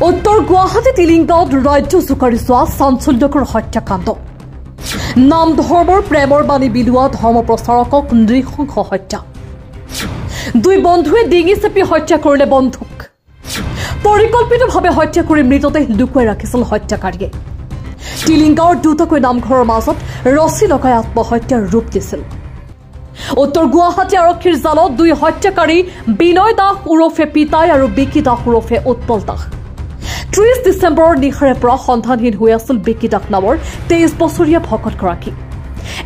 উত্তৰ গুৱাহাটী টিলিংগাঁৱত ৰাজ্য জোকাৰি যোৱা চাঞ্চল্যকৰ হত্যাকাণ্ড নাম ধৰ্মৰ প্ৰেমৰ বাণী বিলোৱা ধৰ্ম প্ৰচাৰকক নৃশংস হত্যা দুই বন্ধুৱে ডিঙি চেপি হত্যা কৰিলে বন্ধুক পৰিকল্পিতভাৱে হত্যা কৰি মৃতদেহ লুকুৱাই ৰাখিছিল হত্যাকাৰীয়ে টিলিংগাঁৱৰ দুটাকৈ নামঘৰৰ মাজত ৰছী লগাই আত্মহত্যাৰ ৰূপ দিছিল উত্তৰ গুৱাহাটী আৰক্ষীৰ জালত দুই হত্যাকাৰী বিনয় দাস উৰফে পিতাই আৰু বিকি দাস উৰফে উৎপল দাস 30 ডিচেম্বৰৰ নিশাৰে পৰা সন্ধানহীন হৈ আছিল বিকি দাস নামৰ 23 বছৰীয়া ভকতগৰাকী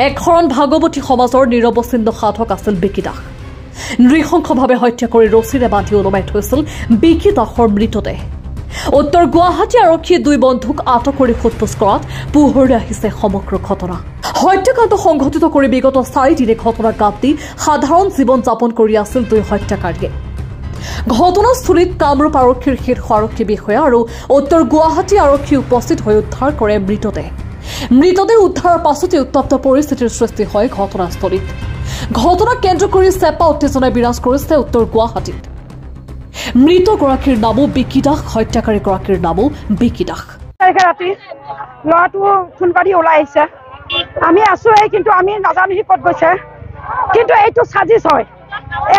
একশৰণ ভাগৱতী সমাজৰ নিৰৱচ্ছিন্ন সাধক আছিল বিকি দাস নৃশংসভাৱে হত্যা কৰি ৰছীৰে বান্ধি ওলমাই থৈছিল বিকি দাসৰ মৃতদেহ উত্তৰ গুৱাহাটী আৰক্ষীয়ে দুই বন্ধুক আটক কৰি সোধপোছ কৰাত পোহৰলৈ আহিছে সমগ্ৰ ঘটনা হত্যাকাণ্ড সংঘটিত কৰি বিগত 4 দিনে ঘটনা গাত দি সাধাৰণ জীৱন যাপন কৰি আছিল দুই হত্যাকাৰীয়ে ঘটনাস্থলীত কামৰূপ আৰক্ষীৰ শীৰ্ষ আৰক্ষী বিষয়া আৰু উত্তৰ গুৱাহাটী আৰক্ষী উপস্থিত হৈ উদ্ধাৰ কৰে মৃতদেহ উদ্ধাৰৰ পাছতে উত্তপ্ত পৰিস্থিতিৰ সৃষ্টি হয় ঘটনাস্থলীত ঘটনা কেন্দ্ৰ কৰি চেপা উত্তেজনাই বিৰাজ কৰিছে উত্তৰ গুৱাহাটীত মৃতগৰাকীৰ নামো বিকি দাস হত্যাকাৰীগৰাকীৰ নামো বিকি দাস ৰাতি ল'ৰাটো ফুলবাৰী ওলাই আহিছে আমি আছো কিন্তু আমি নাজানো সি ক'ত গৈছে কিন্তু এইটো সাজিশ হয়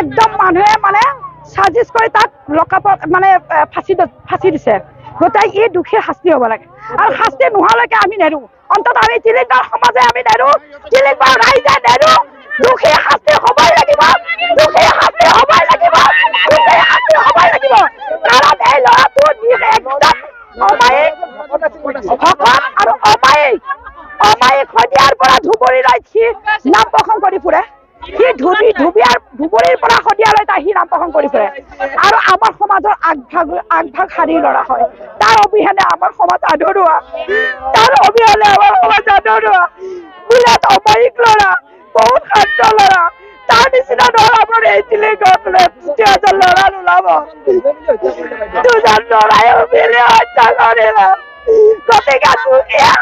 একদম মানুহে মানে সাজিশ কৰি তাক লকআপত মানে ফাঁচি দিছে গোটাই এই দুখী শাস্তি হ'ব লাগে আৰু শাস্তি নোহোৱালৈকে আমি নেৰো অন্তত আমি টিলিংগাঁও সমাজে আমি নেৰো টিলিংগাঁও ৰাইজে নেৰো দুখী শাস্তি হ'বই লাগিব দুখী শাস্তি হ'বই লাগিব দুখী শাস্তি হ'বই লাগিব কাৰণ এই ল'ৰাটো একদম অমায়িক আৰু অমায়িক শদিয়াৰ পৰা ধুবুৰী ৰাইজী নাম প্ৰসংগ কৰি ফুৰে সি ধুবুৰীৰ পৰা শদিয়ালৈ তাই সি নাম প্ৰসংগ কৰি ফুৰে আৰু আমাৰ সমাজৰ আগভাগ শাৰী ল'ৰা হয় তাৰ অবিহনে আমাৰ সমাজ আধৰুৱা বিৰাট অমায়িক ল'ৰা বহুত শান্ত ল'ৰা তাৰ নিচিনা ল'ৰাবোৰ এই টিলিংগাঁৱত ল'ৰা নোলাব দুজন ল'ৰাই মিলি হত্যা কৰিলে গতিকে দুখীয়া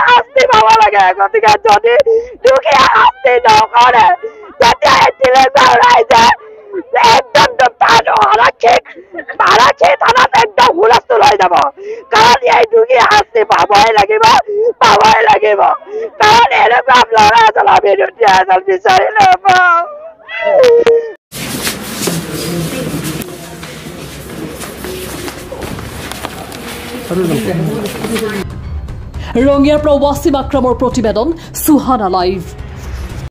শাস্তি পাব লাগে গতিকে যদি দুখীয়া শাস্তি নকৰে তেতিয়া এই টিলিংগাঁও ৰাইজে একদম আৰক্ষী থানাত একদম হুলস্থুল হৈ যাব কাৰণ এই দুখীয়া শাস্তি পাবই লাগিব কাৰণ এনেকুৱা ল'ৰা এজন আমি দুখীয়া এজন বিচাৰি নাপাওঁ ৰঙিয়াৰ পৰা ৱাছিম আক্ৰমৰ প্ৰতিবেদন সুহানা লাইভ।